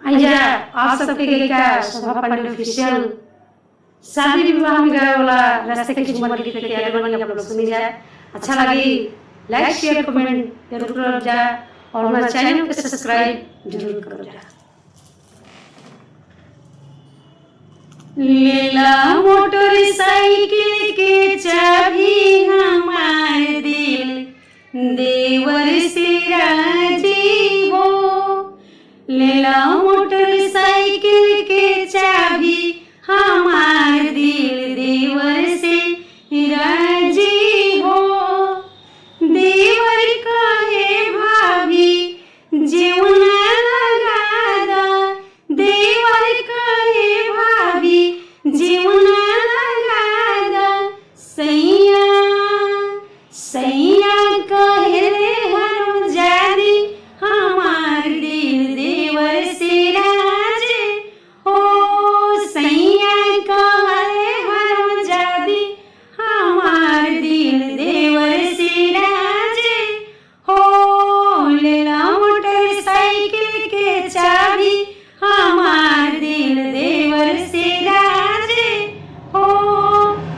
आइजा आप सबके गायिका शोभा पांडे ऑफिशियल शादी विवाह में गाए वाला रास्ते के झूमर गीत के आगे बढ़ेंगे आप लोग सुनी जाए। अच्छा लगी लाइक शेयर कमेंट जरूर करो जा और हमारे चैनल को सब्सक्राइब जरूर करो जा। लीला मोटरसाइकिल के चाबी हमार दिल देवर से राजी हो। लीला मोटरसाइकिल के चाबी हमार दिल देवर से राजी हो। देवर कहे भाभी जीवना लगादा, देवर कहे भाभी जीवना लगादा। सैया सैया कहे रे हर जादी हमार दिल देवर से राजे हो। सैया कहे हर जादी हमार दिल देवर से राजे हो। लीला मोटरसाइकिल के चाबी हमार दिल देवर से राजे हो।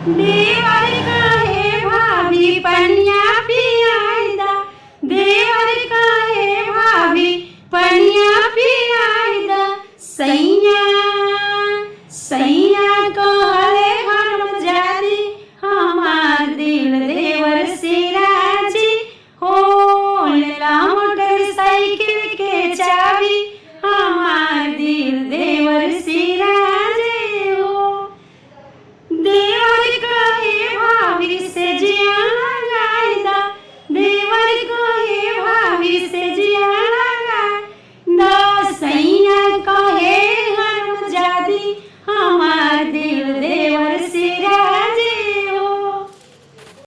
देवर कहे भाभी पनिया पियादा, देवर कहे भाभी पनिया पियादा। सैया